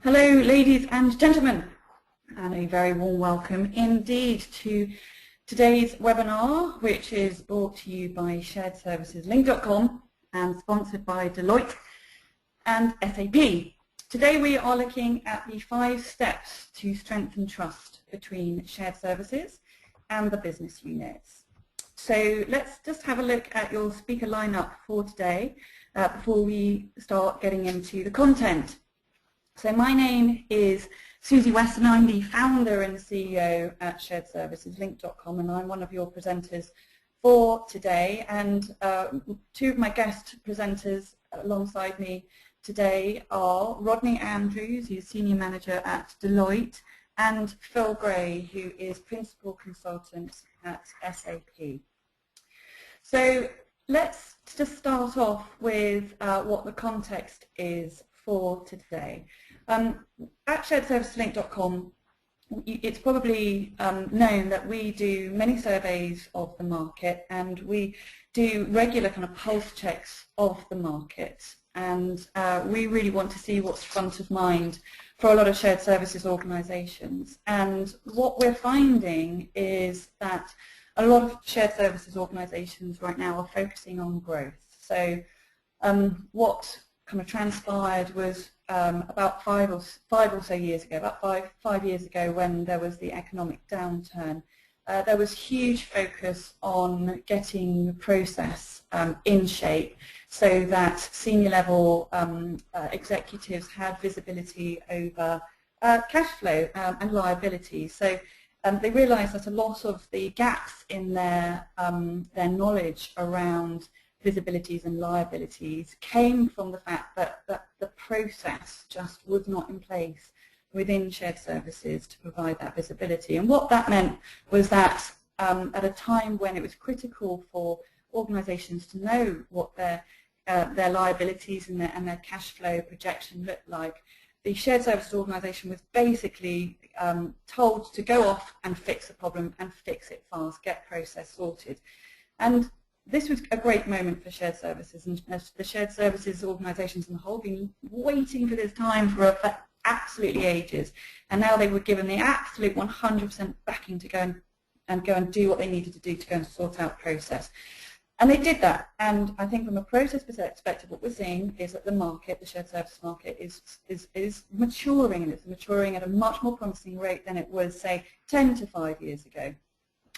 Hello, ladies and gentlemen, and a very warm welcome indeed to today's webinar, which is brought to you by sharedserviceslink.com and sponsored by Deloitte and SAP. Today we are looking at the 5 steps to strengthen trust between shared services and the business units. So let's just have a look at your speaker lineup for today before we start getting into the content. So my name is Susie Weston. I'm the founder and CEO at sharedserviceslink.com, and I'm one of your presenters for today. And 2 of my guest presenters alongside me today are Rodney Andrews, who's Senior Manager at Deloitte, and Phil Gray, who is Principal Consultant at SAP. So let's just start off with what the context is for today. At sharedserviceslink.com, it's probably known that we do many surveys of the market, and we do regular kind of pulse checks of the market, and we really want to see what's front of mind for a lot of shared services organisations. And what we're finding is that a lot of shared services organisations right now are focusing on growth. So what kind of transpired was about five or so years ago, about five years ago, when there was the economic downturn, there was huge focus on getting the process in shape so that senior level executives had visibility over cash flow and liabilities. So they realised that a lot of the gaps in their knowledge around visibilities and liabilities came from the fact that the process just was not in place within shared services to provide that visibility. And what that meant was that at a time when it was critical for organisations to know what their liabilities and their cash flow projection looked like, the shared services organisation was basically told to go off and fix the problem and fix it fast, get process sorted. And this was a great moment for shared services, and the shared services organisations in the whole been waiting for this time for absolutely ages, and now they were given the absolute 100% backing to go and do what they needed to do to go and sort out process. And they did that, and I think from a process perspective, what we're seeing is that the market, the shared service market, is maturing, and it's maturing at a much more promising rate than it was, say, 10 to 5 years ago.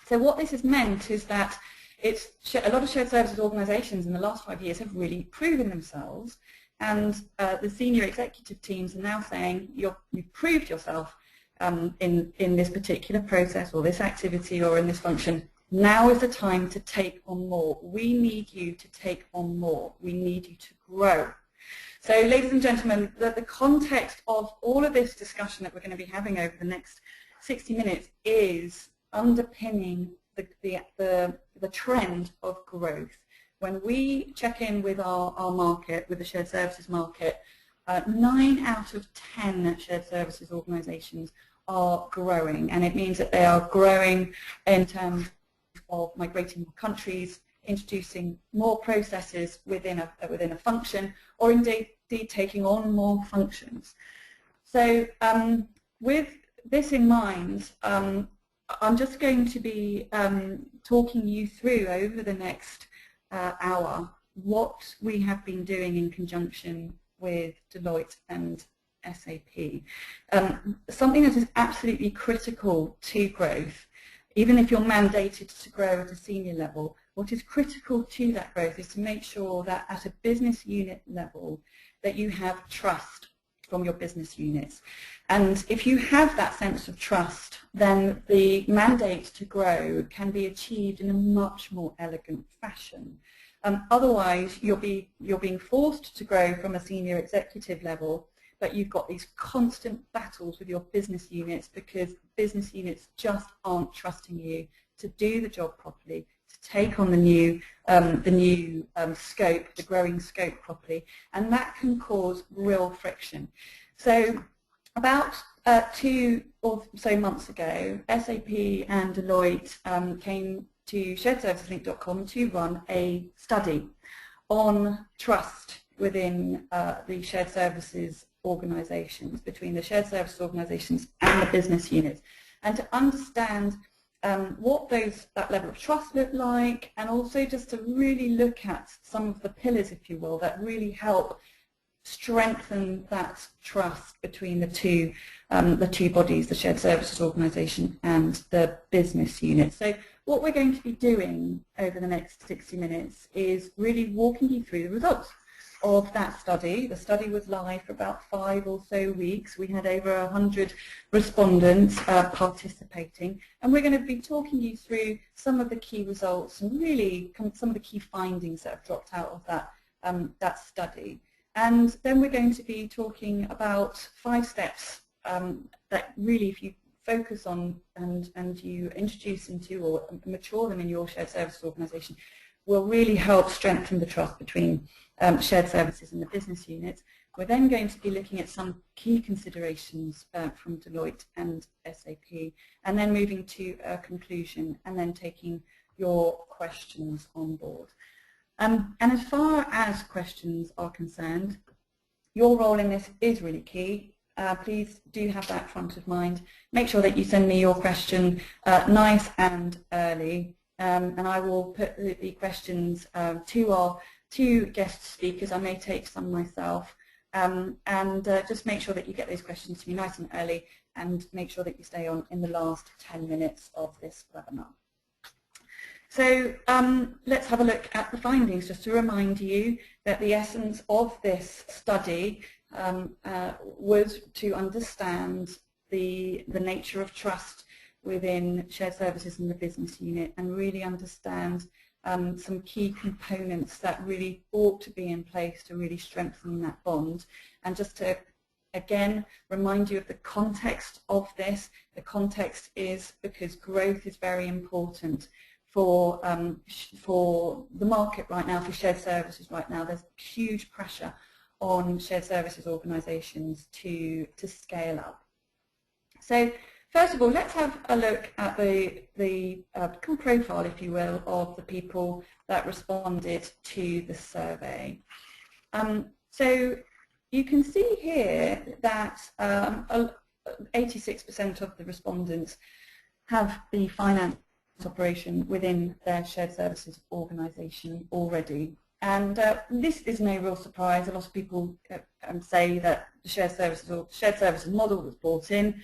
So what this has meant is that a lot of shared services organisations in the last 5 years have really proven themselves, and the senior executive teams are now saying, you've proved yourself in this particular process or this activity or in this function. Now is the time to take on more. We need you to take on more. We need you to grow. So, ladies and gentlemen, the context of all of this discussion that we're going to be having over the next 60 minutes is underpinning the trend of growth. When we check in with our market, with the shared services market, 9 out of 10 shared services organisations are growing, and it means that they are growing in terms of migrating more countries, introducing more processes within a function, or indeed taking on more functions. So with this in mind, I'm just going to be talking you through over the next hour what we have been doing in conjunction with Deloitte and SAP. Something that is absolutely critical to growth, even if you're mandated to grow at a senior level, what is critical to that growth is to make sure that at a business unit level that you have trust from your business units. And if you have that sense of trust, then the mandate to grow can be achieved in a much more elegant fashion. Otherwise, you're being forced to grow from a senior executive level, but you've got these constant battles with your business units because business units just aren't trusting you to do the job properly, to take on the new scope, the growing scope properly, and that can cause real friction. So about 2 or so months ago, SAP and Deloitte came to sharedserviceslink.com to run a study on trust within the shared services organisations, between the shared services organisations and the business units, and to understand what that level of trust look like, and also just to really look at some of the pillars, if you will, that really help strengthen that trust between the two bodies, the shared services organisation and the business unit. So what we're going to be doing over the next 60 minutes is really walking you through the results of that study. The study was live for about 5 or so weeks. We had over 100 respondents participating, and we're going to be talking you through some of the key results and really some of the key findings that have dropped out of that study. And then we're going to be talking about 5 steps that really, if you focus on and you introduce into or mature them in your shared services organisation, will really help strengthen the trust between shared services and the business units. We're then going to be looking at some key considerations from Deloitte and SAP, and then moving to a conclusion, and then taking your questions on board. And as far as questions are concerned, your role in this is really key. Please do have that front of mind. Make sure that you send me your question nice and early, and I will put the questions to our 2 guest speakers. I may take some myself, and just make sure that you get those questions to me nice and early, and make sure that you stay on in the last 10 minutes of this webinar. So let's have a look at the findings, just to remind you that the essence of this study was to understand the nature of trust within shared services in the business unit, and really understand some key components that really ought to be in place to really strengthen that bond. And just to again remind you of the context of this. The context is because growth is very important for the market right now, for shared services right now. There's huge pressure on shared services organisations to scale up. So first of all, let's have a look at the profile, if you will, of the people that responded to the survey. So you can see here that 86% of the respondents have the finance operation within their shared services organisation already. And this is no real surprise. A lot of people say that the shared services model was brought in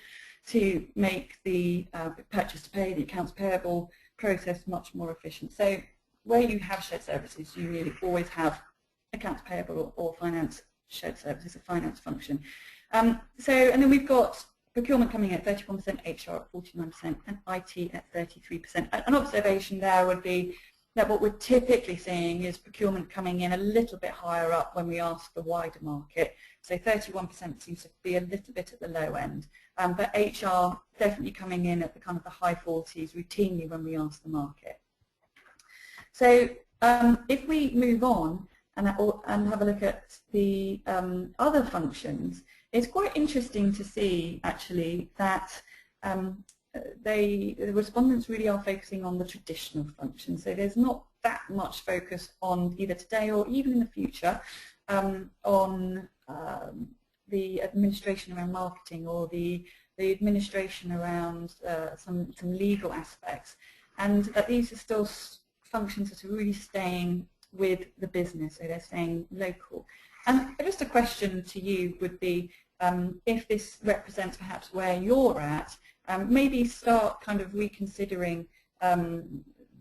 to make the purchase to pay, the accounts payable process much more efficient. So where you have shared services, you really always have accounts payable or finance shared services, a finance function. And then we've got procurement coming in at 31%, HR at 49%, and IT at 33%. An observation there would be that what we're typically seeing is procurement coming in a little bit higher up when we ask the wider market. So 31% seems to be a little bit at the low end, but HR definitely coming in at the kind of the high 40s routinely when we ask the market. So if we move on and have a look at the other functions, it's quite interesting to see actually that the respondents really are focusing on the traditional functions. So there's not that much focus on either today or even in the future on the administration around marketing or the administration around some legal aspects, and that these are still functions that are really staying with the business, so they're staying local. And just a question to you would be, if this represents perhaps where you're at, maybe start kind of reconsidering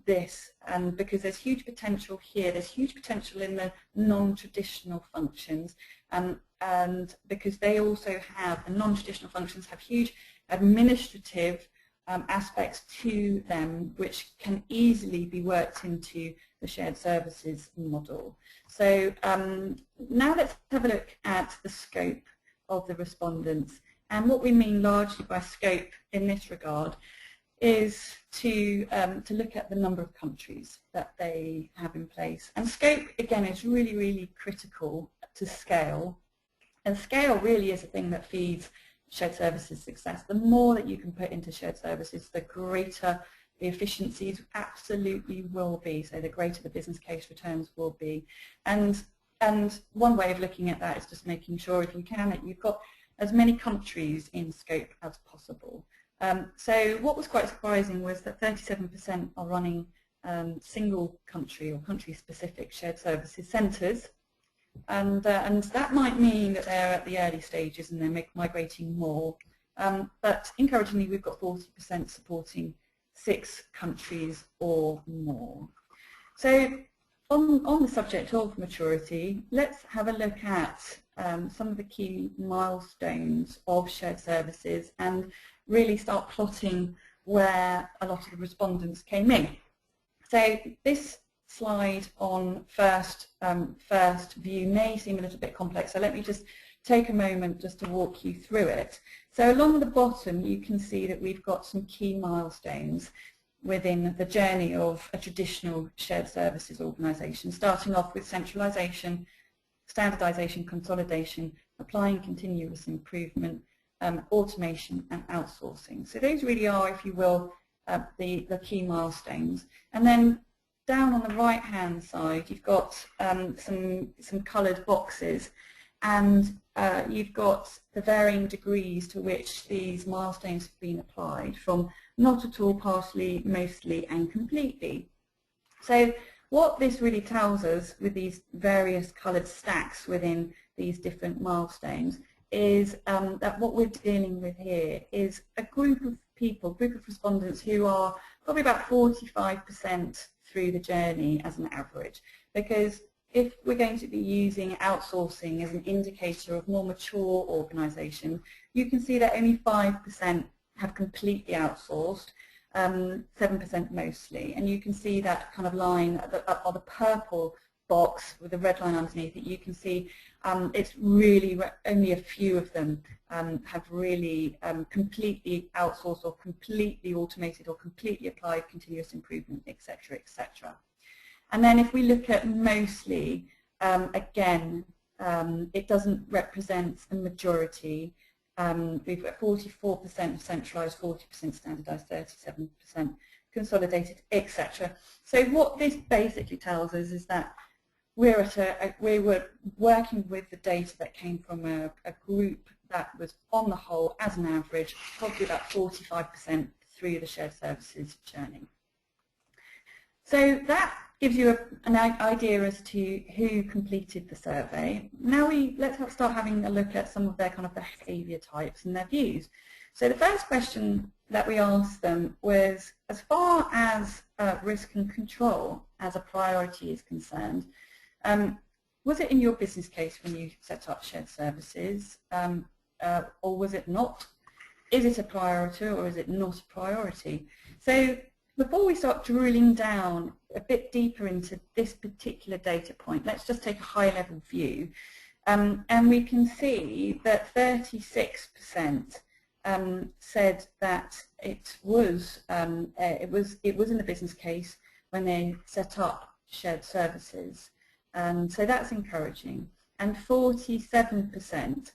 this, and because there's huge potential here, there's huge potential in the non-traditional functions, and because they also have, the non-traditional functions have huge administrative aspects to them which can easily be worked into the shared services model. So now let's have a look at the scope of the respondents. And what we mean largely by scope in this regard is to look at the number of countries that they have in place. And scope, again, is really, really critical to scale. And scale really is a thing that feeds shared services success. The more that you can put into shared services, the greater the efficiencies absolutely will be. So the greater the business case returns will be. And And one way of looking at that is just making sure, if you can, that you've got as many countries in scope as possible. So what was quite surprising was that 37% are running single country or country-specific shared services centres, and that might mean that they're at the early stages and they're migrating more. But encouragingly, we've got 40% supporting 6 countries or more. So on the subject of maturity, let's have a look at some of the key milestones of shared services and really start plotting where a lot of the respondents came in. So this slide on first view may seem a little bit complex, so let me just take a moment just to walk you through it. So along the bottom you can see that we've got some key milestones within the journey of a traditional shared services organisation, starting off with centralisation, standardisation, consolidation, applying continuous improvement, automation and outsourcing. So those really are, if you will, the key milestones. And then down on the right hand side you've got some coloured boxes, and you've got the varying degrees to which these milestones have been applied, from not at all, partially, mostly and completely. So what this really tells us with these various coloured stacks within these different milestones is that what we're dealing with here is a group of people, group of respondents who are probably about 45% through the journey as an average. Because if we're going to be using outsourcing as an indicator of more mature organisation, you can see that only 5% have completely outsourced, 7% mostly, and you can see that kind of line or the purple box with the red line underneath it. You can see it's really only a few of them have really completely outsourced or completely automated or completely applied continuous improvement, etc., etc. And then if we look at mostly, again, it doesn't represent a majority. We've got 44% centralised, 40% standardised, 37% consolidated, etc. So what this basically tells us is that we were working with the data that came from a group that was, on the whole, as an average, probably about 45% through the shared services journey. So that gives you an idea as to who completed the survey. Now let's start having a look at some of their kind of behaviour types and their views. So the first question that we asked them was, as far as risk and control as a priority is concerned, was it in your business case when you set up shared services, or was it not? Is it a priority or is it not a priority? So before we start drilling down a bit deeper into this particular data point, let's just take a high-level view, and we can see that 36% said that it was in the business case when they set up shared services, so that's encouraging. And 47%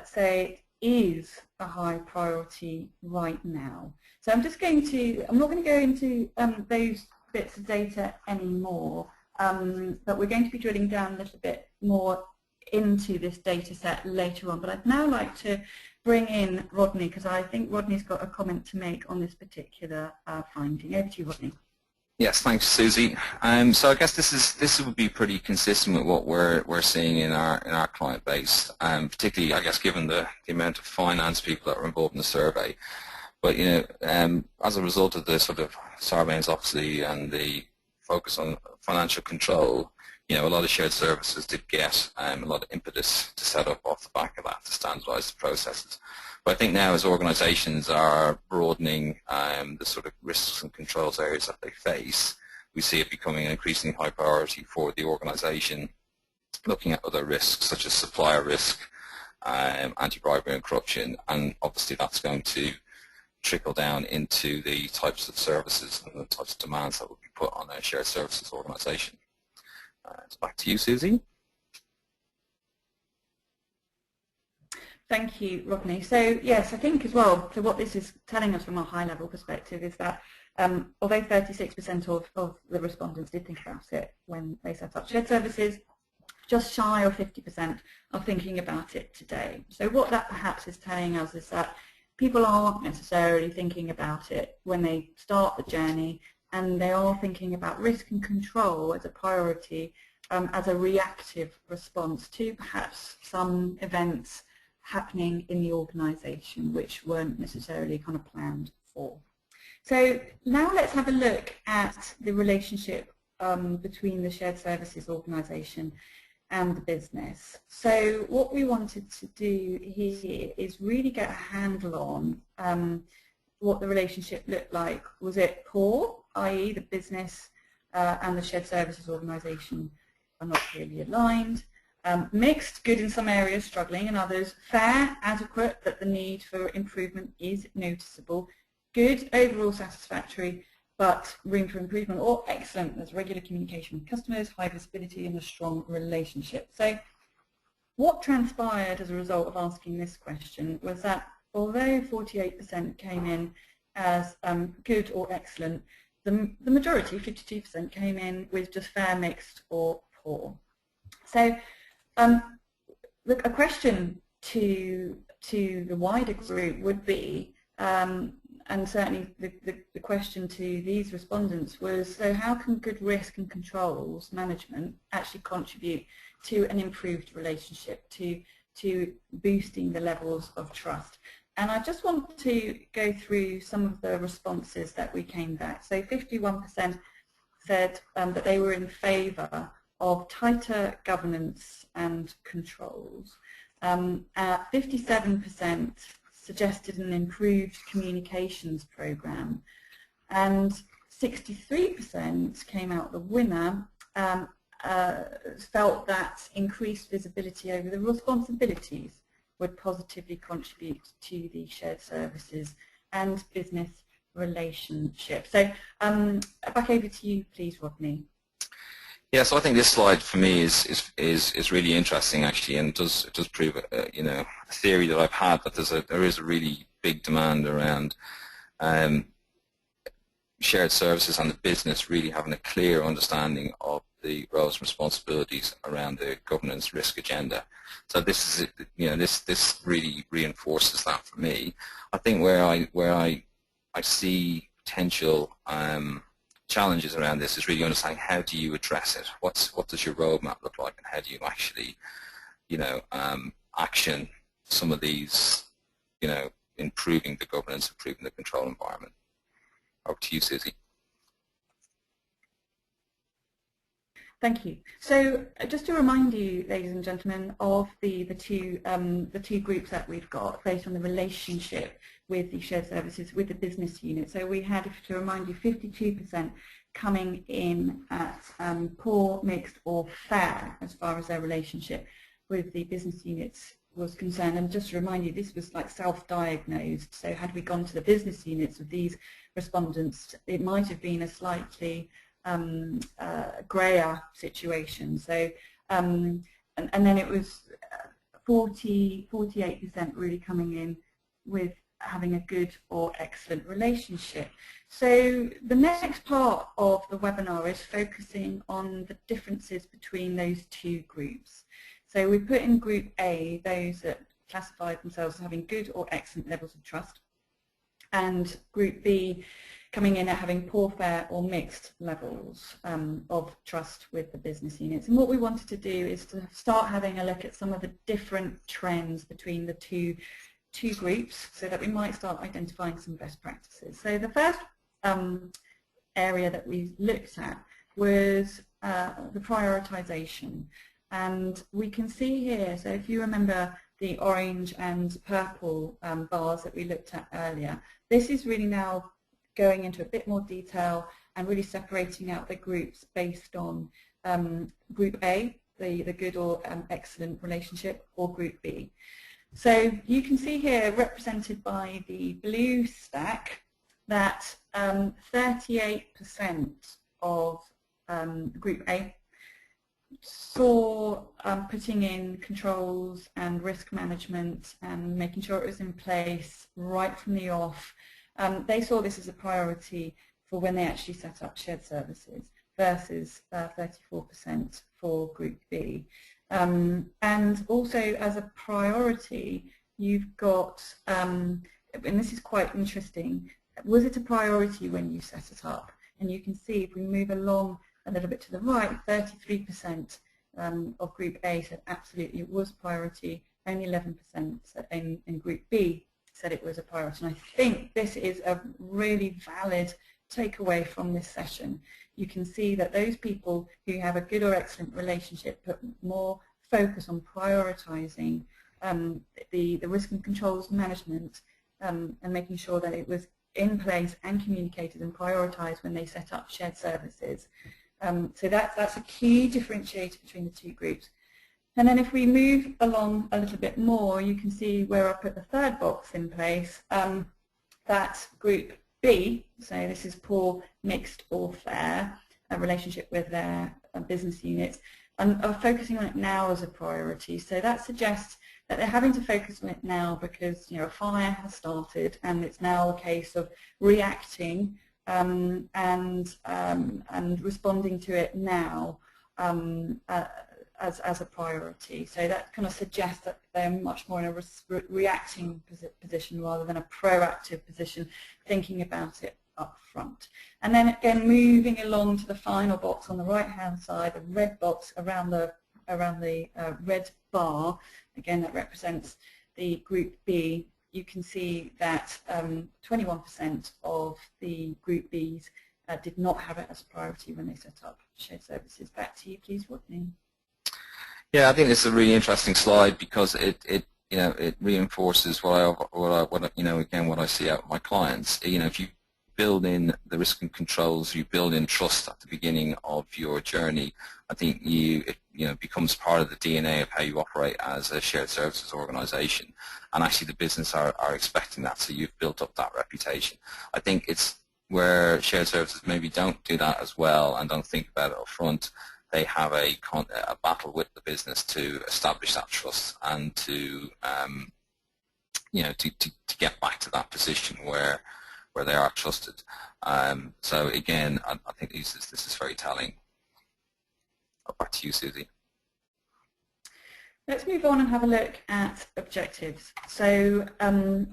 say it is a high priority right now. So I'm not going to go into those bits of data anymore, but we're going to be drilling down a little bit more into this data set later on. But I'd now like to bring in Rodney, because I think Rodney's got a comment to make on this particular finding. Over to you, Rodney. Yes, thanks, Susie. So I guess this would be pretty consistent with what we're seeing in our client base, particularly, I guess, given the amount of finance people that were involved in the survey. But as a result of the sort of Sarbanes-Oxley and the focus on financial control, a lot of shared services did get a lot of impetus to set up off the back of that to standardise the processes. But I think now, as organisations are broadening the sort of risks and controls areas that they face, we see it becoming an increasingly high priority for the organisation, looking at other risks such as supplier risk, anti-bribery and corruption, and obviously that's going to trickle down into the types of services and the types of demands that will be put on a shared services organisation. So back to you, Susie. Thank you, Rodney. So yes, I think as well, so what this is telling us from a high-level perspective is that although 36% of the respondents did think about it when they set up shared services, just shy of 50% are thinking about it today. So what that perhaps is telling us is that people aren't necessarily thinking about it when they start the journey, and they are thinking about risk and control as a priority, as a reactive response to perhaps some events happening in the organisation which weren't necessarily kind of planned for. So now let's have a look at the relationship between the shared services organisation and the business. So what we wanted to do here is really get a handle on what the relationship looked like. Was it poor, i.e. the business and the shared services organisation are not clearly aligned? Mixed, good in some areas, struggling in others. Fair, adequate, but the need for improvement is noticeable. Good, overall satisfactory, but room for improvement. Or excellent, there's regular communication with customers, high visibility, and a strong relationship. So what transpired as a result of asking this question was that although 48% came in as good or excellent, the majority, 52%, came in with just fair, mixed, or poor. So look, a question to the wider group would be, and certainly the question to these respondents was, so how can good risk and controls management actually contribute to an improved relationship, to boosting the levels of trust? And I just want to go through some of the responses that we came back. So 51% said that they were in favour of tighter governance and controls. 57% suggested an improved communications program, and 63% came out the winner, felt that increased visibility over the responsibilities would positively contribute to the shared services and business relationship. So back over to you, please, Rodney. Yeah, so I think this slide for me is really interesting actually, and it does prove a theory that I've had, that there is a really big demand around shared services and the business really having a clear understanding of the roles and responsibilities around the governance risk agenda. So this is this really reinforces that for me. I think where I see potential challenges around this is really understanding how do you address it. What does your roadmap look like, and how do you actually, action some of these, improving the governance, improving the control environment. Over to you, Susie. Thank you. So just to remind you, ladies and gentlemen, of the two groups that we've got based on the relationship with the shared services with the business unit. So we had, to remind you, 52% coming in at poor, mixed, or fair as far as their relationship with the business units was concerned. And just to remind you, this was like self-diagnosed. So had we gone to the business units of these respondents, it might have been a slightly grayer situation. So and then it was 48% really coming in with having a good or excellent relationship. So the next part of the webinar is focusing on the differences between those two groups. So we put in group A those that classified themselves as having good or excellent levels of trust, and group B coming in at having poor, fair, or mixed levels of trust with the business units. And what we wanted to do is to start having a look at some of the different trends between the two groups, so that we might start identifying some best practices. So the first area that we looked at was the prioritization. And we can see here, so if you remember the orange and purple bars that we looked at earlier, this is really now going into a bit more detail and really separating out the groups based on group A, the good or excellent relationship, or group B. So you can see here, represented by the blue stack, that 38% of group A saw putting in controls and risk management and making sure it was in place right from the off. They saw this as a priority for when they actually set up shared services. versus 34% for Group B. And also as a priority, you've got, and this is quite interesting, was it a priority when you set it up? And you can see if we move along a little bit to the right, 33% of Group A said absolutely it was priority, only 11% in Group B said it was a priority. And I think this is a really valid takeaway from this session. You can see that those people who have a good or excellent relationship put more focus on prioritizing the risk and controls management and making sure that it was in place and communicated and prioritized when they set up shared services. So that's a key differentiator between the two groups. And then if we move along a little bit more, you can see where I put the third box in place, that Group B, so this is poor, mixed or fair, a relationship with their business units, and are focusing on it now as a priority. So that suggests that they're having to focus on it now because a fire has started and it's now a case of reacting and responding to it now as a priority. So that kind of suggests that they're much more in a reacting position rather than a proactive position, thinking about it up front. And then again, moving along to the final box on the right-hand side, the red box around the red bar, again that represents the Group B. You can see that 21% of the Group Bs did not have it as a priority when they set up shared services. Back to you, please, Rodney. Yeah, I think it's a really interesting slide because it reinforces what I see out of my clients. If you build in the risk and controls, you build in trust at the beginning of your journey, I think it becomes part of the DNA of how you operate as a shared services organization, and actually the business are expecting that, so you've built up that reputation. I think it's where shared services maybe don't do that as well and don't think about it up front. They have a battle with the business to establish that trust and to get back to that position where they are trusted. So again, I think this is very telling. Back to you, Susie. Let's move on and have a look at objectives. So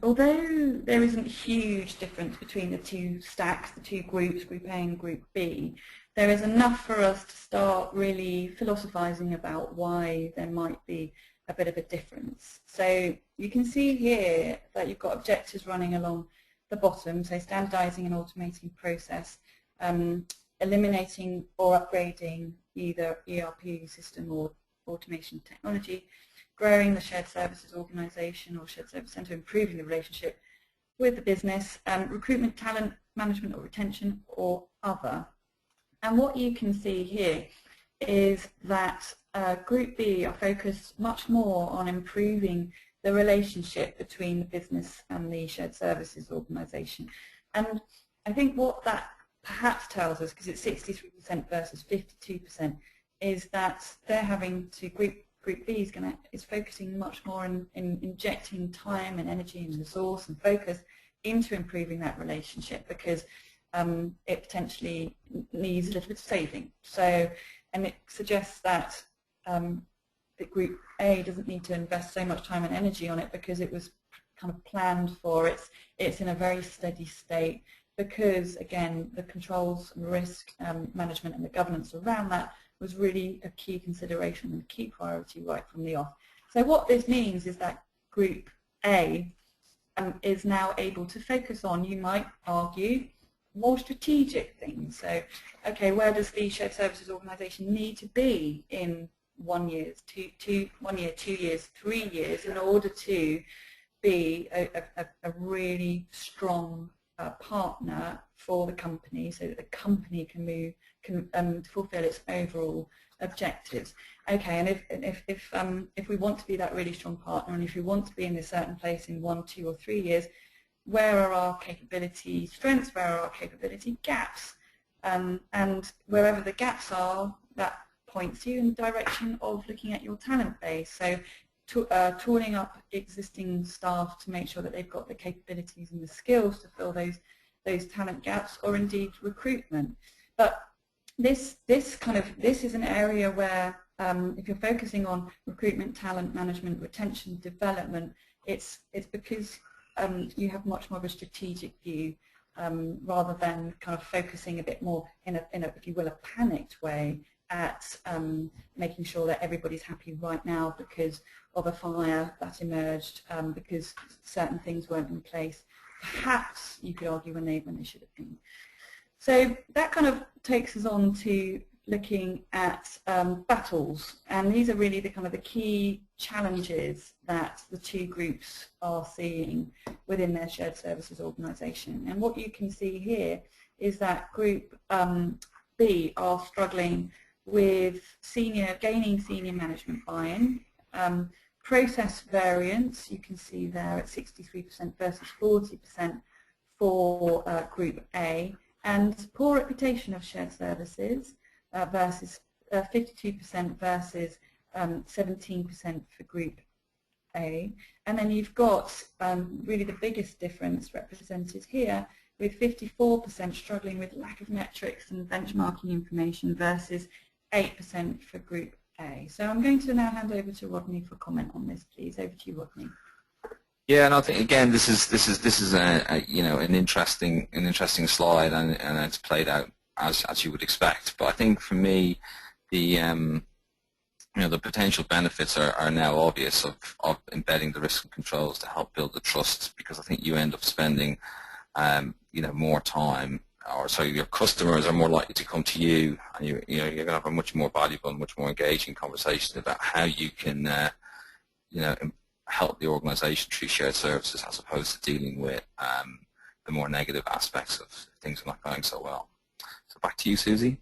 although there isn't huge difference between the two stacks, the two groups, Group A and Group B, there is enough for us to start really philosophizing about why there might be a bit of a difference. So you can see here that you've got objectives running along the bottom, so standardizing and automating process, eliminating or upgrading either ERP system or automation technology, growing the shared services organization or shared service center, improving the relationship with the business, recruitment, talent management or retention, or other. And what you can see here is that Group B are focused much more on improving the relationship between the business and the shared services organization. And I think what that perhaps tells us, because it's 63% versus 52%, is that they're having to, Group B is focusing much more in injecting time and energy and resource and focus into improving that relationship, because it potentially needs a little bit of saving. So, and it suggests that that Group A doesn't need to invest so much time and energy on it because it was kind of planned for. It's in a very steady state because, again, the controls and risk management and the governance around that was really a key consideration and a key priority right from the off. So what this means is that Group A is now able to focus on, you might argue, more strategic things. So, okay, where does the shared services organisation need to be in 1 year, 2 years, 3 years in order to be a really strong partner for the company, so that the company can fulfil its overall objectives. Okay, and if we want to be that really strong partner, and if we want to be in a certain place in 1, 2, or 3 years, where are our capability strengths? Where are our capability gaps? And wherever the gaps are, that points you in the direction of looking at your talent base. So tooling up existing staff to make sure that they've got the capabilities and the skills to fill those talent gaps, or indeed recruitment. But this is an area where if you're focusing on recruitment, talent management, retention, development, it's because you have much more of a strategic view rather than kind of focusing a bit more in a, if you will, a panicked way at making sure that everybody's happy right now because of a fire that emerged, because certain things weren't in place. Perhaps you could argue when they should have been. So that kind of takes us on to looking at battles, and these are really the kind of the key challenges that the two groups are seeing within their shared services organisation. And what you can see here is that Group B are struggling with gaining senior management buy-in, process variance, you can see there at 63% versus 40% for Group A, and poor reputation of shared services versus 52% versus 17% for Group A. And then you've got really the biggest difference represented here with 54% struggling with lack of metrics and benchmarking information versus 8% for Group A. So I'm going to now hand over to Rodney for comment on this, please. Over to you, Rodney. Yeah, and I think again this is a you know an interesting slide, and it's played out as you would expect. But I think for me, the you know the potential benefits are now obvious of embedding the risk and controls to help build the trust, because I think you end up spending you know more time, or so your customers are more likely to come to you, and you're going to have a much more valuable and much more engaging conversation about how you can you know help the organisation through shared services, as opposed to dealing with the more negative aspects of things not going so well. So back to you, Susie.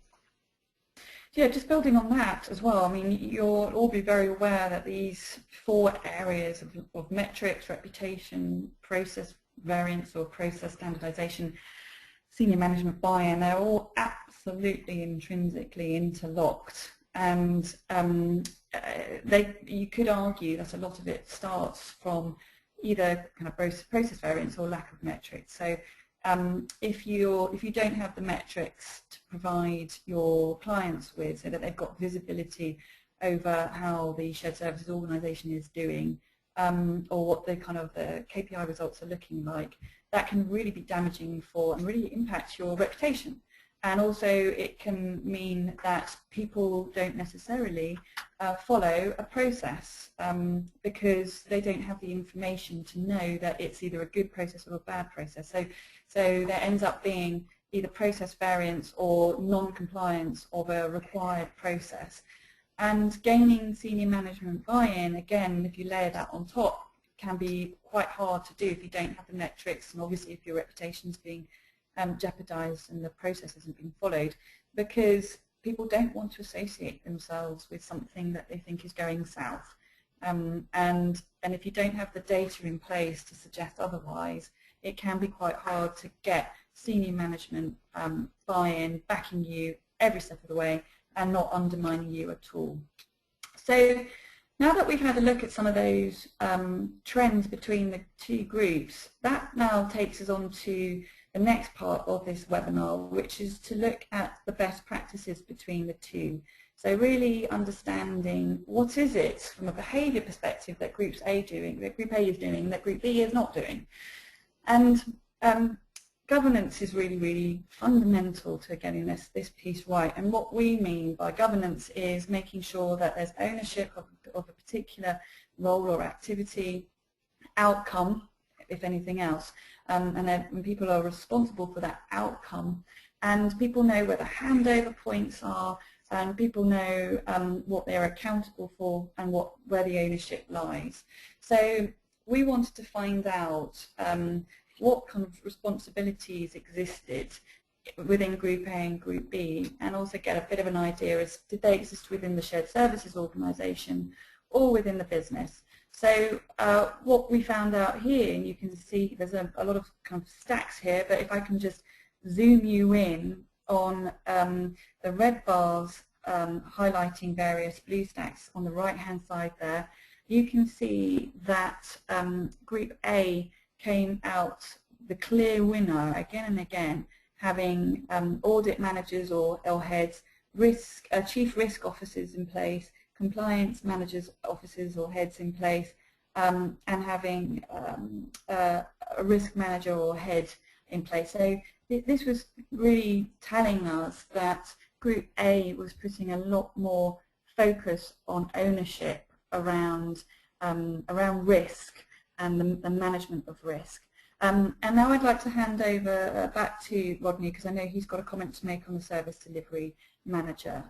Yeah, just building on that as well, I mean, you'll all be very aware that these 4 areas of metrics, reputation, process variance or process standardization, senior management buy-in, they're all absolutely intrinsically interlocked. And you could argue that a lot of it starts from either kind of process variance or lack of metrics. So if you don't have the metrics to provide your clients with, so that they've got visibility over how the shared services organisation is doing, or what the kind of the KPI results are looking like, that can really be damaging for and really impact your reputation. And also it can mean that people don't necessarily follow a process because they don't have the information to know that it's either a good process or a bad process. So there ends up being either process variance or non-compliance of a required process. And gaining senior management buy-in, again, if you layer that on top, can be quite hard to do if you don't have the metrics, and obviously if your reputation is being jeopardized and the process isn't being followed, because people don't want to associate themselves with something that they think is going south. And if you don't have the data in place to suggest otherwise, it can be quite hard to get senior management buy-in, backing you every step of the way and not undermining you at all. So now that we've had a look at some of those trends between the two groups, that now takes us on to the next part of this webinar, which is to look at the best practices between the two. So really understanding what is it from a behaviour perspective that Group A is doing, that Group B is not doing. And governance is really, really fundamental to getting this piece right. And what we mean by governance is making sure that there's ownership of a particular role or activity, outcome, if anything else, and then people are responsible for that outcome, and people know where the handover points are, and people know what they're accountable for and where the ownership lies. So we wanted to find out what kind of responsibilities existed within Group A and Group B, and also get a bit of an idea as did they exist within the shared services organisation or within the business. So what we found out here, and you can see there's a lot of kind of stacks here, but if I can just zoom you in on the red bars highlighting various blue stacks on the right-hand side there, you can see that Group A came out the clear winner again and again, having audit managers or heads chief risk officers in place, compliance managers officers or heads in place, and having a risk manager or head in place. So this was really telling us that Group A was putting a lot more focus on ownership around risk and the management of risk. And now I'd like to hand over back to Rodney, because I know he's got a comment to make on the service delivery manager.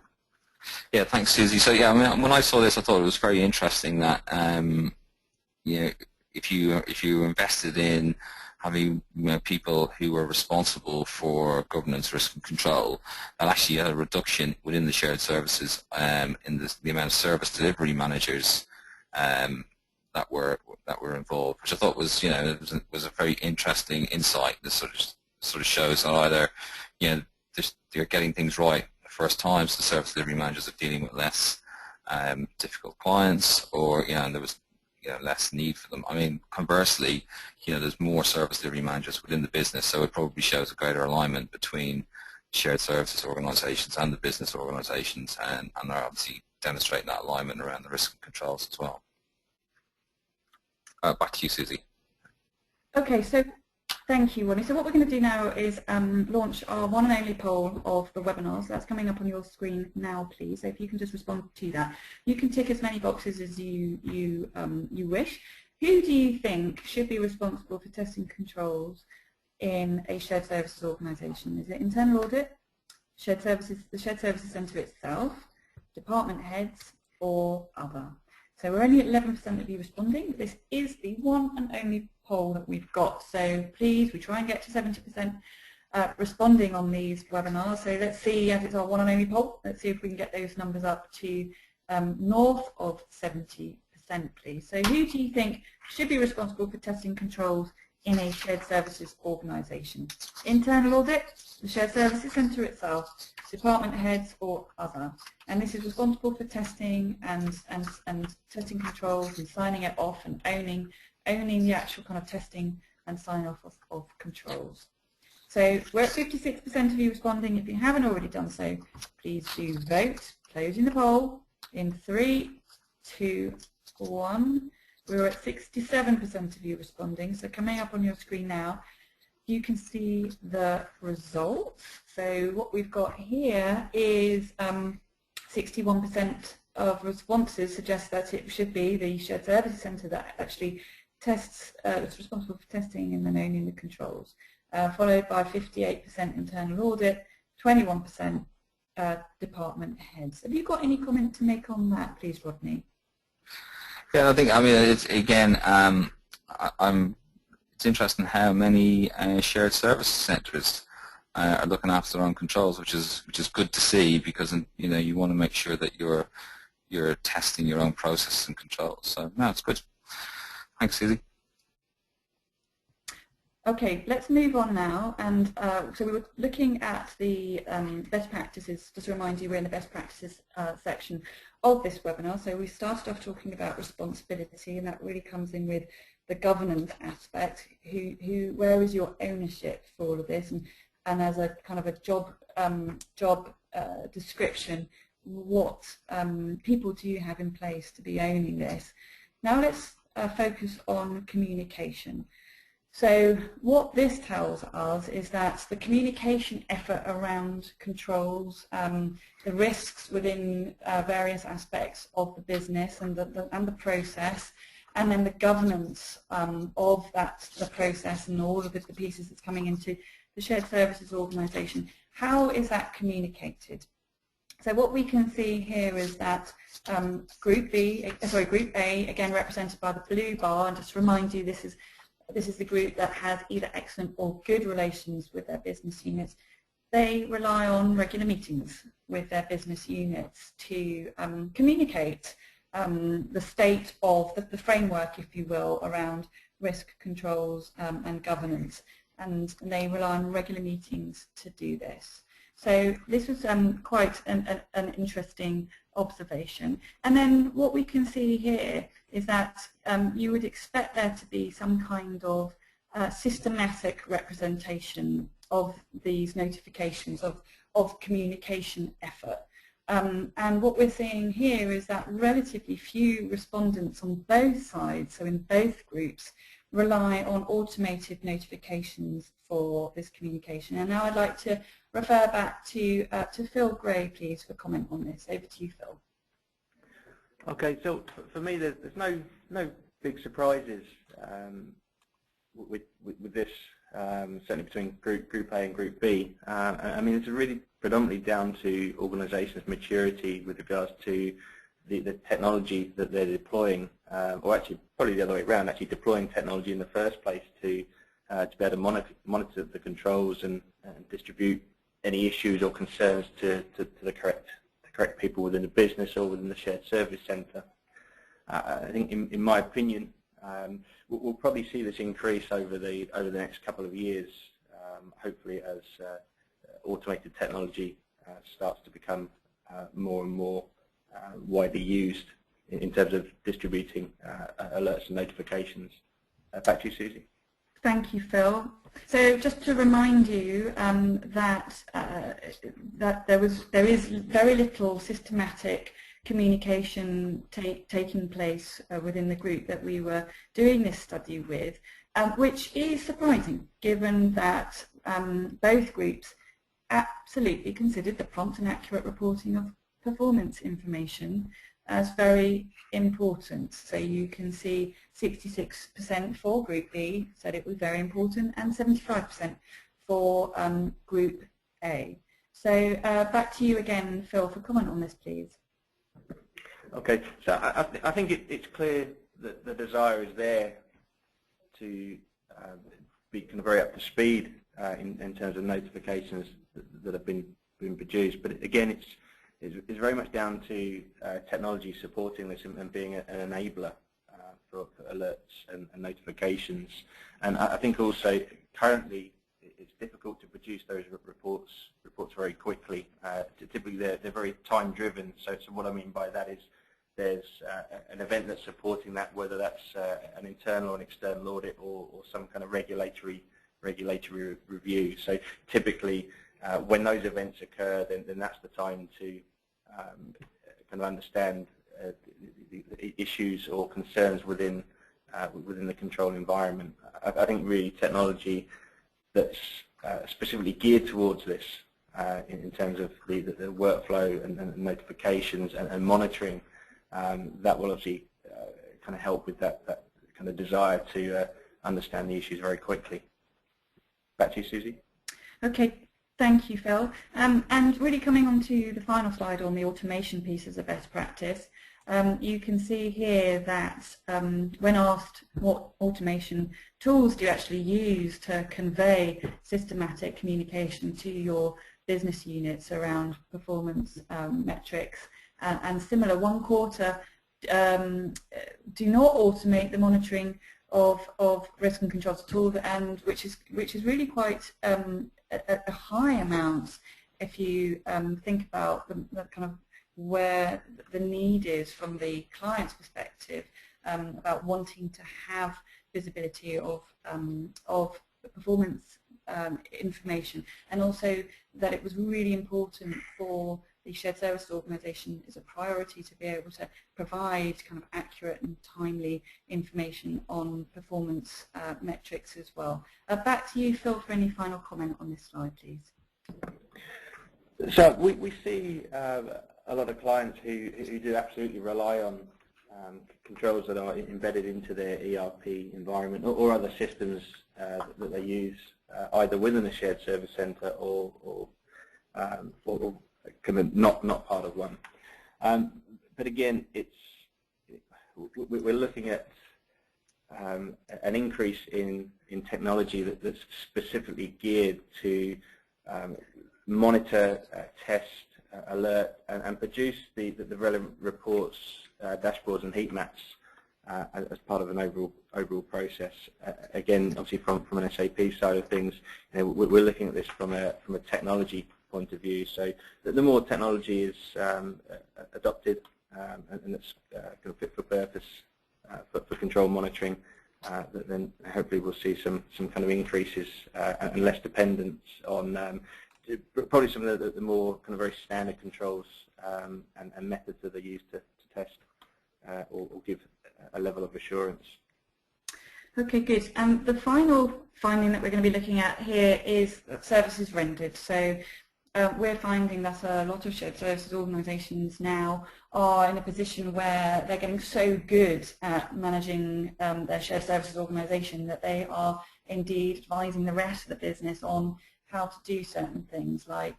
Yeah, thanks, Susie. So yeah, I mean, when I saw this, I thought it was very interesting that you know, if you invested in having people who were responsible for governance, risk, and control, that actually had a reduction within the shared services in the amount of service delivery managers that were involved, which I thought was was a very interesting insight. This sort of shows that either they're getting things right the first time, so the service delivery managers are dealing with less difficult clients, or and there was less need for them. I mean, conversely, there's more service delivery managers within the business, so it probably shows a greater alignment between shared services organisations and the business organisations, and they're obviously demonstrating that alignment around the risk and controls as well. Back to you, Susie. Okay, so thank you, Ronnie. So what we're going to do now is launch our one and only poll of the webinar. So that's coming up on your screen now, please. So if you can just respond to that. You can tick as many boxes as you wish. Who do you think should be responsible for testing controls in a shared services organisation? Is it internal audit, shared services, the shared services centre itself, department heads, or other? So we're only at 11% of you responding. This is the one and only poll that we've got. So please, we try and get to 70% responding on these webinars. So let's see, as it's our one and only poll, let's see if we can get those numbers up to north of 70%, please. So who do you think should be responsible for testing controls in a shared services organisation? Internal audit, the shared services centre itself, department heads, or other? And this is responsible for testing and testing controls and signing it off and owning the actual kind of testing and sign off of controls. So we're at 56% of you responding. If you haven't already done so, please do vote. Closing the poll in 3, 2, 1. We're at 67% of you responding. So coming up on your screen now, you can see the results. So what we've got here is 61% of responses suggest that it should be the shared services centre that actually tests, that's responsible for testing and then owning the controls, followed by 58% internal audit, 21% department heads. Have you got any comment to make on that, please, Rodney? Yeah, I mean, it's again, it's interesting how many shared service centres are looking after their own controls, which is good to see, because you want to make sure that you're testing your own processes and controls. So no, it's good. Thanks, Susie. Okay, let's move on now. And so we were looking at the best practices. Just to remind you, we're in the best practices section of this webinar. So we started off talking about responsibility, and that really comes in with the governance aspect. Where is your ownership for all of this? And as a kind of a job description, what people do you have in place to be owning this? Now let's focus on communication. So what this tells us is that the communication effort around controls, the risks within various aspects of the business and the process, and then the governance of the process and all of the pieces that's coming into the shared services organisation, how is that communicated? So what we can see here is that Group A, again represented by the blue bar, and just to remind you, this is the group that has either excellent or good relations with their business units. They rely on regular meetings with their business units to communicate the state of the framework, if you will, around risk controls and governance, and they rely on regular meetings to do this. So this was quite an interesting observation. And then what we can see here is that you would expect there to be some kind of systematic representation of these notifications of communication effort. And what we're seeing here is that relatively few respondents on both sides, so in both groups, rely on automated notifications for this communication. And now I'd like to refer back to Phil Gray, please, for comment on this. Over to you, Phil. Okay, so for me, there's no big surprises with this, certainly between Group A and Group B. I mean, it's really predominantly down to organisations' maturity with regards to the technology that they're deploying, or actually probably the other way around, actually deploying technology in the first place to be able to monitor the controls and distribute any issues or concerns to the correct people within the business or within the shared service centre. I think, in my opinion, we'll probably see this increase over the next couple of years, hopefully as automated technology starts to become more and more widely used in terms of distributing alerts and notifications. Back to you, Susie. Thank you, Phil. So just to remind you that there is very little systematic communication taking place within the group that we were doing this study with, which is surprising given that both groups absolutely considered the prompt and accurate reporting of performance information as very important. So you can see 66% for Group B said it was very important, and 75% for Group A. So back to you again, Phil, for comment on this, please. Okay, so I think it's clear that the desire is there to be kind of very up to speed in terms of notifications that have been produced. But again, it's very much down to technology supporting this and being an enabler for alerts and notifications. And I think also currently it's difficult to produce those reports very quickly. Typically they're very time driven. So what I mean by that is there's an event that's supporting that, whether that's an internal or an external audit or some kind of regulatory review. So typically when those events occur, then that's the time to kind of understand the issues or concerns within the control environment. I think really technology that's specifically geared towards this in terms of the workflow and notifications and monitoring, that will obviously kind of help with that kind of desire to understand the issues very quickly. Back to you, Susie. Okay. Thank you, Phil. And really coming on to the final slide on the automation piece as a best practice, you can see here that when asked what automation tools do you actually use to convey systematic communication to your business units around performance metrics and similar, 1/4 do not automate the monitoring of risk and controls at all, and which is really quite a high amount if you think about the kind of where the need is from the client's perspective about wanting to have visibility of performance information, and also that it was really important for the shared service organisation as a priority to be able to provide kind of accurate and timely information on performance metrics as well. Back to you, Phil, for any final comment on this slide, please. So we see a lot of clients who do absolutely rely on controls that are embedded into their ERP environment or other systems that they use either within the shared service centre or not part of one. But again, we're looking at an increase in technology that's specifically geared to monitor, test, alert, and produce the relevant reports, dashboards, and heat maps as part of an overall process. Again, obviously from an SAP side of things, we're looking at this from a technology point of view. So the more technology is adopted and it's fit for purpose for control monitoring, then hopefully we'll see some kind of increases and less dependence on probably some of the more kind of very standard controls and methods that are used to test or give a level of assurance. Okay, good. The final finding that we're going to be looking at here is that services rendered. So we're finding that a lot of shared services organisations now are in a position where they're getting so good at managing their shared services organisation that they are indeed advising the rest of the business on how to do certain things like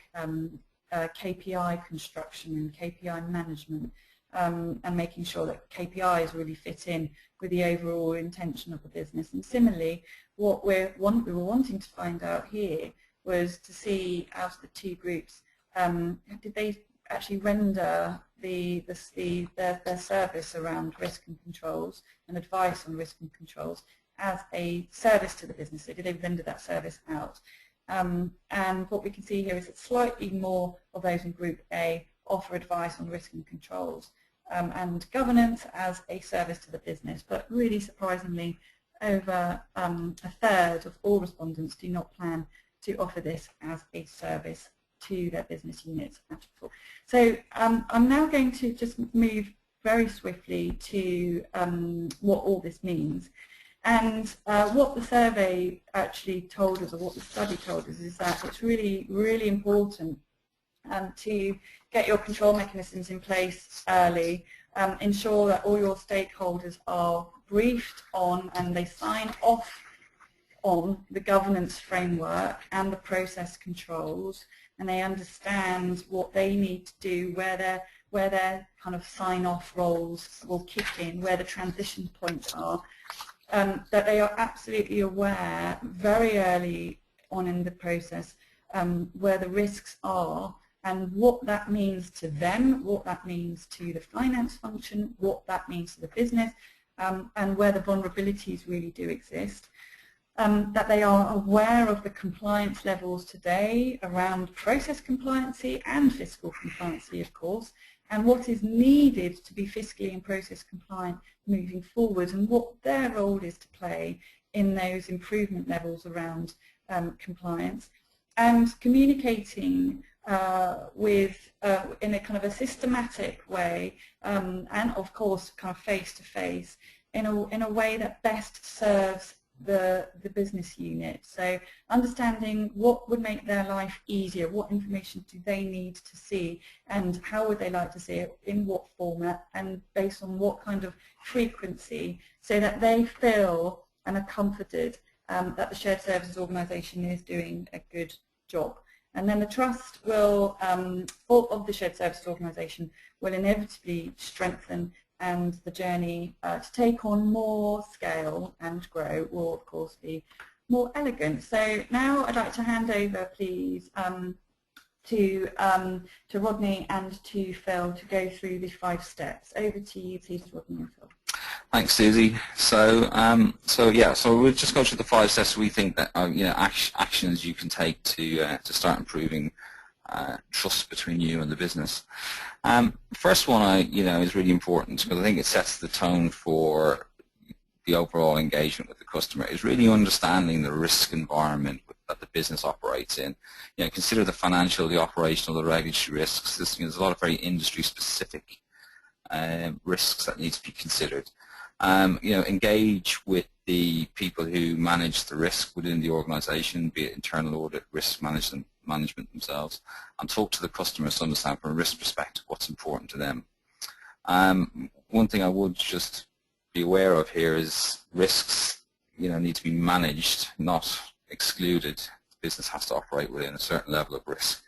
KPI construction and KPI management, and making sure that KPIs really fit in with the overall intention of the business. And similarly, what we were wanting to find out here was to see out of the two groups, did they actually render their service around risk and controls and advice on risk and controls as a service to the business? So did they render that service out? And what we can see here is that slightly more of those in Group A offer advice on risk and controls and governance as a service to the business. But really surprisingly, over a third of all respondents do not plan to offer this as a service to their business units at all. So I'm now going to just move very swiftly to what all this means. And what the survey actually told us, or what the study told us, is that it's really, really important to get your control mechanisms in place early, ensure that all your stakeholders are briefed on and they sign off on the governance framework and the process controls, and they understand what they need to do, where their kind of sign-off roles will kick in, where the transition points are, that they are absolutely aware very early on in the process where the risks are and what that means to them, what that means to the finance function, what that means to the business, and where the vulnerabilities really do exist. That they are aware of the compliance levels today around process compliancy and fiscal compliancy, of course, and what is needed to be fiscally and process compliant moving forward, and what their role is to play in those improvement levels around compliance, and communicating in a kind of a systematic way, and of course kind of face-to-face, in a way that best serves the business unit. So understanding what would make their life easier, what information do they need to see, and how would they like to see it, in what format, and based on what kind of frequency, so that they feel and are comforted that the shared services organisation is doing a good job. And then the trust will, of the shared services organisation will inevitably strengthen, and the journey to take on more scale and grow will, of course, be more elegant. So now I'd like to hand over, please, to Rodney and to Phil to go through the 5 steps. Over to you, please, Rodney and Phil. Thanks, Susie. So we'll just go through the 5 steps we think that are, actions you can take to start improving trust between you and the business. First one, is really important because I think it sets the tone for the overall engagement with the customer. Is really understanding the risk environment that the business operates in. Consider the financial, the operational, the regulatory risks. There's a lot of very industry-specific risks that need to be considered. Engage with the people who manage the risk within the organisation, be it internal audit, risk management themselves, and talk to the customers to understand from a risk perspective what's important to them. One thing I would just be aware of here is risks, need to be managed, not excluded. The business has to operate within a certain level of risk.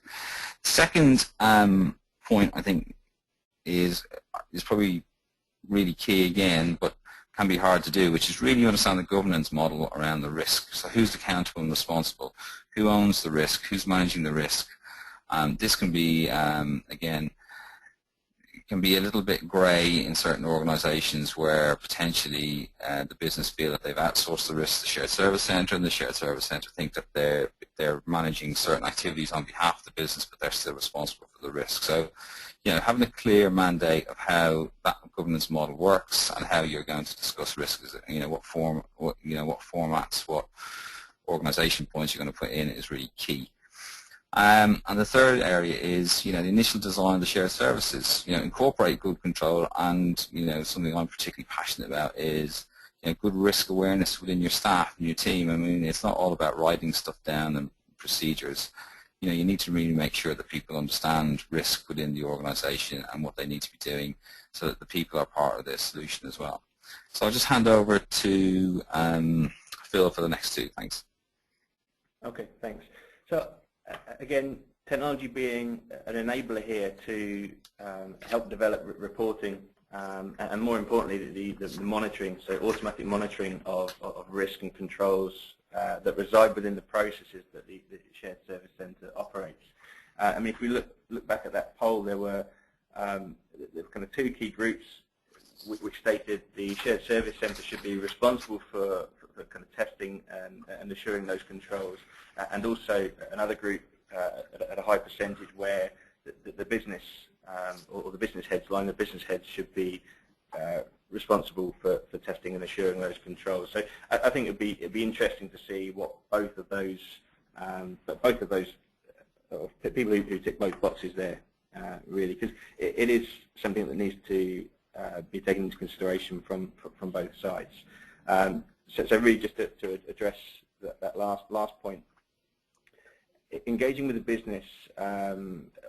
Second point, I think, is probably really key again, but can be hard to do, which is really understand the governance model around the risk. So who's accountable and responsible? Who owns the risk? Who's managing the risk? This can be, again, it can be a little bit grey in certain organisations where potentially the business feel that they've outsourced the risk to the shared service centre, and the shared service centre think that they're managing certain activities on behalf of the business, but they're still responsible for the risk. So, having a clear mandate of how that governance model works and how you're going to discuss risk, what formats, what organisation points you're going to put in is really key. And the third area is, the initial design of the shared services. Incorporate good control, and something I'm particularly passionate about is good risk awareness within your staff and your team. I mean, it's not all about writing stuff down and procedures. You need to really make sure that people understand risk within the organization and what they need to be doing so that the people are part of the solution as well. So I'll just hand over to Phil for the next two. Thanks. Okay, thanks. So again, technology being an enabler here to help develop reporting and more importantly the monitoring, so automatic monitoring of risk and controls that reside within the processes that the shared service center operates. I mean, if we look back at that poll, there were kind of two key groups which stated the shared service center should be responsible for kind of testing and assuring those controls, and also another group at a high percentage where the business or the business heads, line of business heads, should be responsible for testing and assuring those controls. So I think it'd be interesting to see what both of those people who tick both boxes there really, because it is something that needs to be taken into consideration from both sides. So really, just to address that last point, engaging with the business,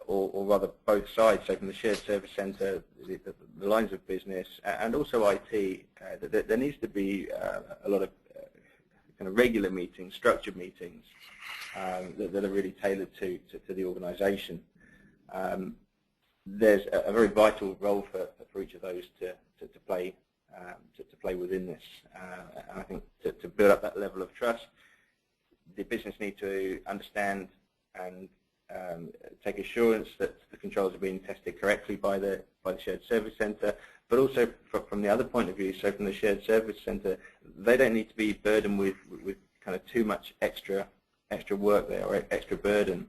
or rather both sides, so from the shared service center, the lines of business, and also IT, there needs to be a lot of kind of regular meetings, structured meetings that are really tailored to the organization. There's a very vital role for each of those to play within this, and I think to build up that level of trust, the business need to understand and take assurance that the controls are being tested correctly by the shared service center, but also from the other point of view, so from the shared service center, they don't need to be burdened with kind of too much extra work there, or extra burden,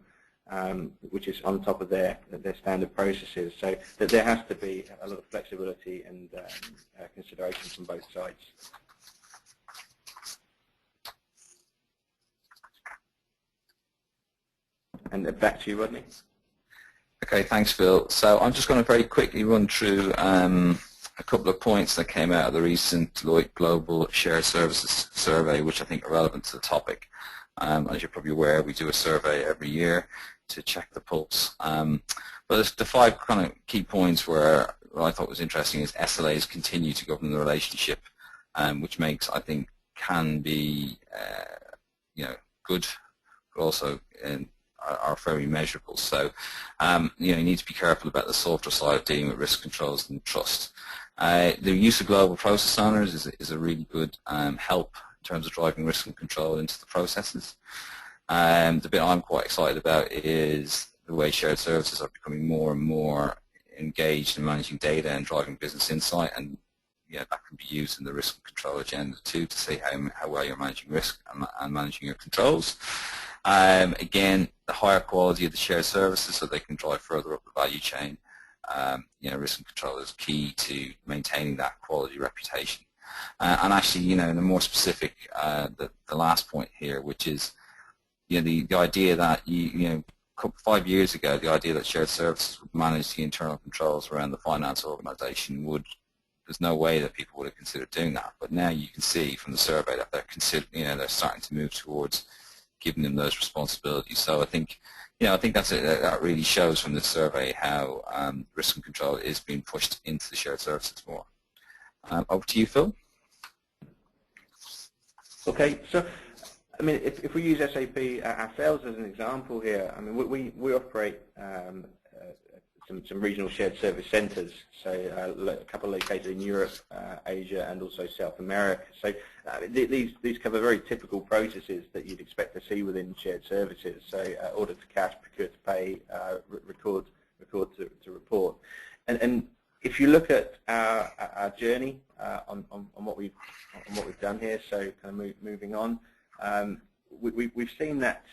which is on top of their standard processes. So that there has to be a lot of flexibility and consideration from both sides. And back to you, Rodney. Okay, thanks, Phil. So I'm just going to very quickly run through a couple of points that came out of the recent Deloitte Global Shared Services Survey, which I think are relevant to the topic. As you're probably aware, we do a survey every year to check the pulse. But the five kind of key points what I thought was interesting is SLAs continue to govern the relationship, which makes, I think, can be good, but also are very measurable. So you need to be careful about the softer side of dealing with risk controls and trust. The use of global process owners is a really good help in terms of driving risk and control into the processes. The bit I'm quite excited about is the way shared services are becoming more and more engaged in managing data and driving business insight, and that can be used in the risk and control agenda too, to see how well you're managing risk and managing your controls. Again, the higher quality of the shared services so they can drive further up the value chain. Risk and control is key to maintaining that quality reputation. And actually, in a more specific, the last point here, which is, the idea that 5 years ago, the idea that shared services would manage the internal controls around the finance organization there's no way that people would have considered doing that. But now you can see from the survey that they're starting to move towards giving them those responsibilities. So I think, that really shows from the survey how risk and control is being pushed into the shared services more. Over to you, Phil. Okay, so I mean, if we use SAP ourselves as an example here, I mean, we operate some regional shared service centers, so a couple located in Europe, Asia, and also South America. So these cover very typical processes that you'd expect to see within shared services. So order to cash, procure to pay, record to report. And if you look at our journey on what we've done here, so kind of moving on, we've seen that,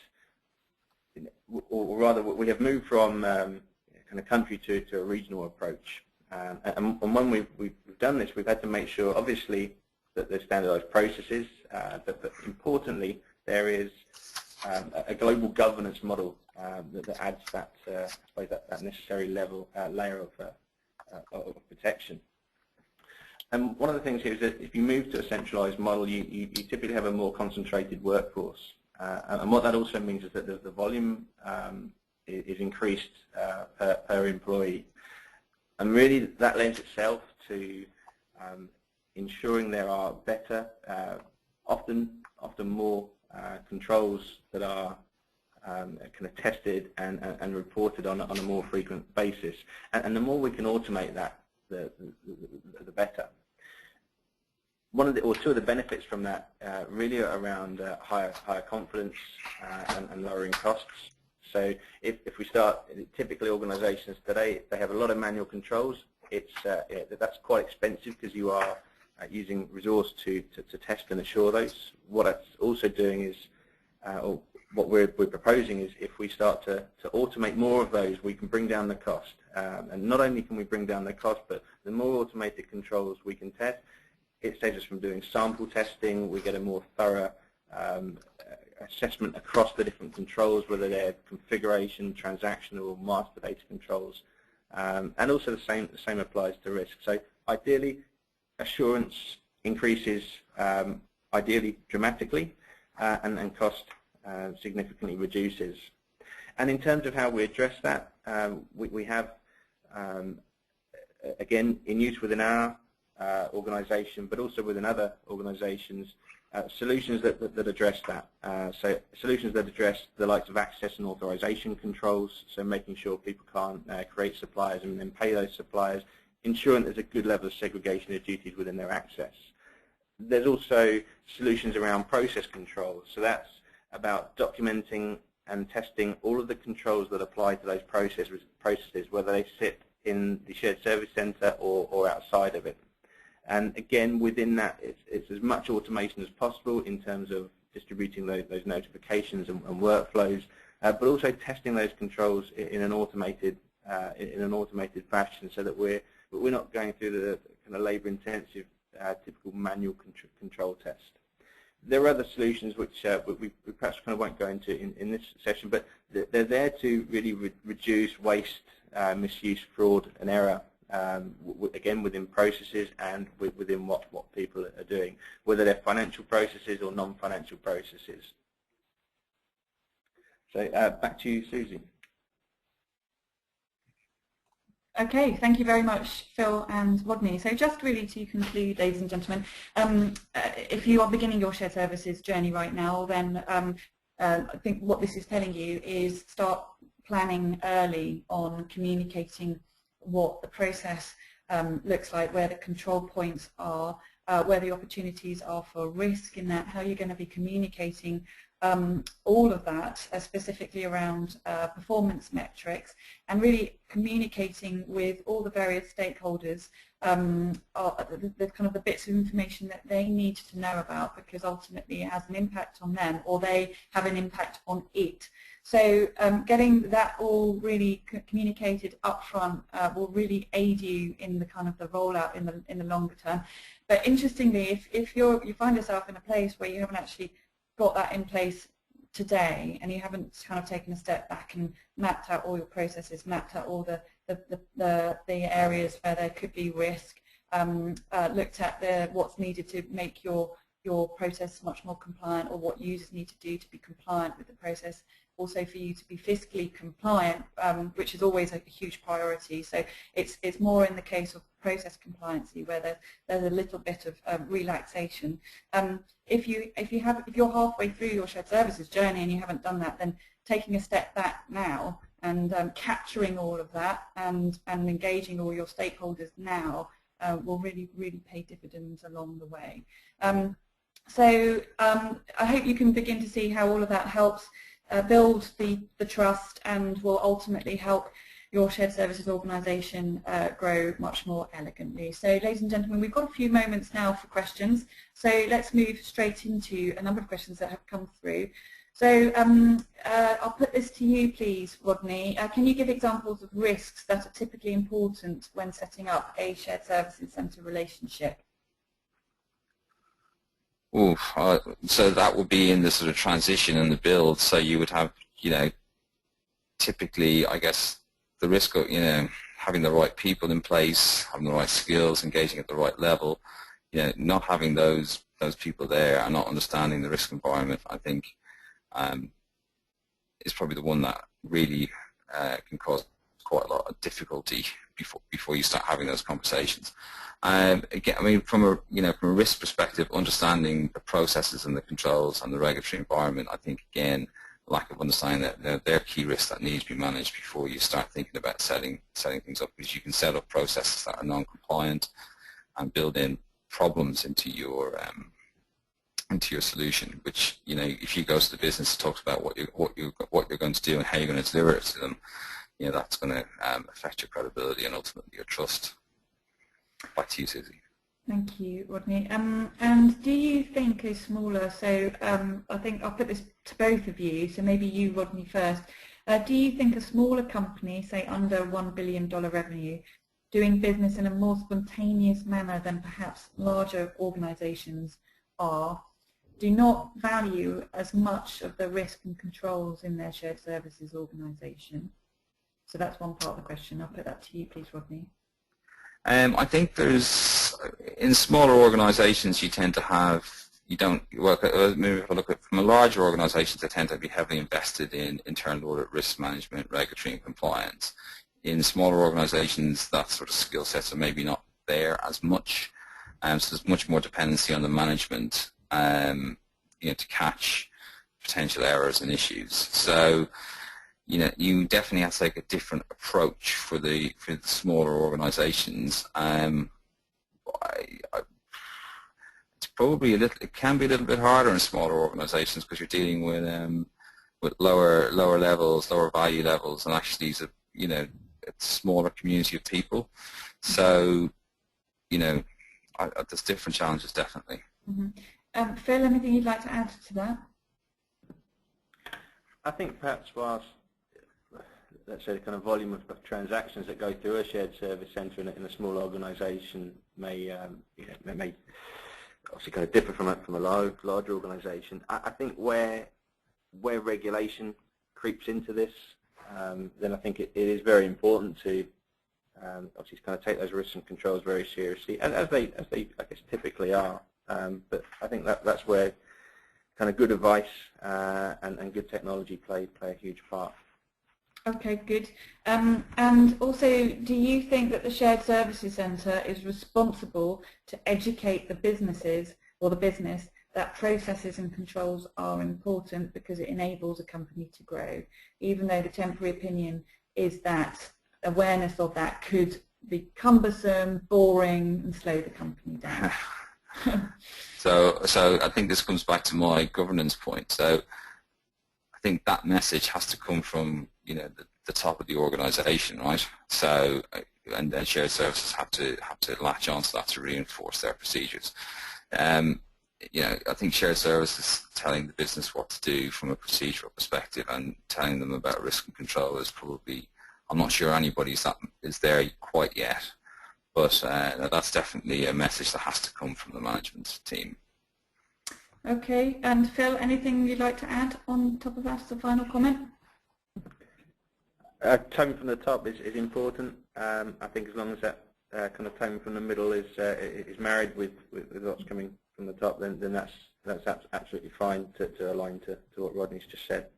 or rather, we have moved from kind of country to a regional approach. And when we've done this, we've had to make sure, obviously, that there's standardized processes, but importantly, there is a global governance model that adds that, I suppose that necessary layer of protection. And one of the things here is that if you move to a centralized model, you typically have a more concentrated workforce. And what that also means is that the volume is increased per employee. And really that lends itself to ensuring there are better, often more controls that are kind of tested and reported on a more frequent basis. And the more we can automate that, the better. One of two of the benefits from that really are around higher confidence and lowering costs. So if we start, typically organizations today, if they have a lot of manual controls, that's quite expensive because you are using resource to test and assure those. What it's also doing is, or what we're proposing is, if we start to automate more of those, we can bring down the cost. And not only can we bring down the cost, but the more automated controls we can test, it saves us from doing sample testing. We get a more thorough assessment across the different controls, whether they're configuration, transactional, master data controls, and also the same applies to risk. So ideally, assurance increases ideally dramatically, and cost significantly reduces. And in terms of how we address that, we have, again, in use within our organization, but also within other organizations, solutions that address that. So solutions that address the likes of access and authorization controls, so making sure people can't create suppliers and then pay those suppliers, ensuring there's a good level of segregation of duties within their access. There's also solutions around process controls, so that's about documenting and testing all of the controls that apply to those processes, whether they sit in the shared service center or outside of it. And again, within that, it's as much automation as possible in terms of distributing those notifications and workflows, but also testing those controls in an automated fashion, so that we're not going through the kind of labor-intensive typical manual control test. There are other solutions which we perhaps kind of won't go into in this session, but they're there to really reduce waste, misuse, fraud, and error. Again, within processes and within what people are doing, whether they're financial processes or non-financial processes. So back to you, Susie. Okay, thank you very much, Phil and Rodney. So just really to conclude, ladies and gentlemen, if you are beginning your shared services journey right now, then I think what this is telling you is start planning early on communicating what the process looks like, where the control points are, where the opportunities are for risk in that, how you're going to be communicating all of that, specifically around performance metrics, and really communicating with all the various stakeholders the kind of the bits of information that they need to know about, because ultimately it has an impact on them, or they have an impact on it. So getting that all really communicated upfront will really aid you in the kind of the rollout in the longer term. But interestingly, if you find yourself in a place where you haven't actually got that in place today, and you haven't kind of taken a step back and mapped out all your processes, mapped out all the areas where there could be risk, looked at what's needed to make your process much more compliant, or what users need to do to be compliant with the process, also for you to be fiscally compliant, which is always a huge priority. So it's more in the case of process compliancy where there's a little bit of relaxation. If you're halfway through your shared services journey and you haven't done that, then taking a step back now and capturing all of that and engaging all your stakeholders now will really pay dividends along the way. So I hope you can begin to see how all of that helps build the trust and will ultimately help your shared services organisation grow much more elegantly. So ladies and gentlemen, we've got a few moments now for questions. So let's move straight into a number of questions that have come through. So I'll put this to you, please, Rodney. Can you give examples of risks that are typically important when setting up a shared services centre relationship? Ooh, so that would be in the sort of transition and the build. So you would have, typically, I guess, the risk of, having the right people in place, having the right skills, engaging at the right level, not having those people there and not understanding the risk environment, I think, is probably the one that really can cause quite a lot of difficulty before you start having those conversations. Again, I mean, from a risk perspective, understanding the processes and the controls and the regulatory environment, I think again, lack of understanding that they're key risks that need to be managed before you start thinking about setting things up, because you can set up processes that are non-compliant and build in problems into your solution, which, if you go to the business and talk about what you're going to do and how you're going to deliver it to them, that's going to affect your credibility and ultimately your trust. Back to you, Susie. Thank you, Rodney. And do you think a smaller, so I think I'll put this to both of you, so maybe you, Rodney, first. Do you think a smaller company, say under $1 billion revenue, doing business in a more spontaneous manner than perhaps larger organizations are, do not value as much of the risk and controls in their shared services organization? So that's one part of the question. I'll put that to you, please, Rodney. I think in smaller organizations you tend to have, maybe if I look at from a larger organizations, they tend to be heavily invested in internal audit, risk management, regulatory and compliance. In smaller organizations, that sort of skill sets are maybe not there as much, so there's much more dependency on the management to catch potential errors and issues. So you definitely have to take a different approach for the smaller organizations. It's probably it can be a little bit harder in smaller organizations because you're dealing with lower levels, lower value levels, and actually these are it's a smaller community of people. So there's different challenges definitely. Mm-hmm. Phil, anything you'd like to add to that? I think perhaps whilst, let's say, the kind of volume of transactions that go through a shared service centre in a small organisation may obviously kind of differ from a larger organisation. I think where regulation creeps into this, then I think it is very important to obviously kind of take those risks and controls very seriously, as they I guess typically are. But I think that's where kind of good advice and good technology play a huge part. Okay, good. And also, do you think that the Shared Services Centre is responsible to educate the businesses or the business that processes and controls are important because it enables a company to grow, even though the temporary opinion is that awareness of that could be cumbersome, boring, and slow the company down? So I think this comes back to my governance point. So I think that message has to come from the top of the organisation, right? So and then shared services have to latch onto that to reinforce their procedures. I think shared services telling the business what to do from a procedural perspective and telling them about risk and control is probably, I'm not sure anybody is there quite yet, but that's definitely a message that has to come from the management team. Okay, and Phil, anything you'd like to add on top of that as a final comment? Tone from the top is important. I think as long as that kind of tone from the middle is married with what's coming from the top, then that's absolutely fine to align to what Rodney's just said.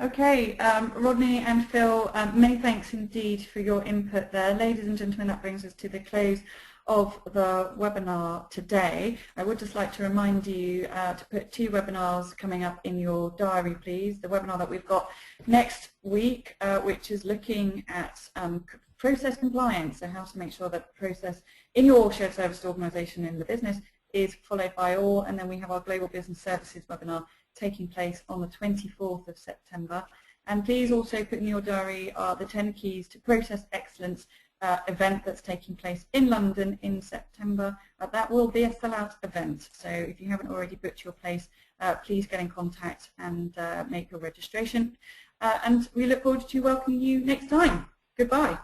Okay, Rodney and Phil, many thanks indeed for your input there. Ladies and gentlemen, that brings us to the close of the webinar today. I would just like to remind you to put 2 webinars coming up in your diary, please. The webinar that we've got next week, which is looking at process compliance, so how to make sure that the process in your shared service organisation in the business is followed by all. And then we have our Global Business Services webinar taking place on the 24th of September. And please also put in your diary the 10 Keys to Process Excellence event that's taking place in London in September. That will be a sellout event, so if you haven't already booked your place, please get in contact and make your registration. And we look forward to welcoming you next time. Goodbye.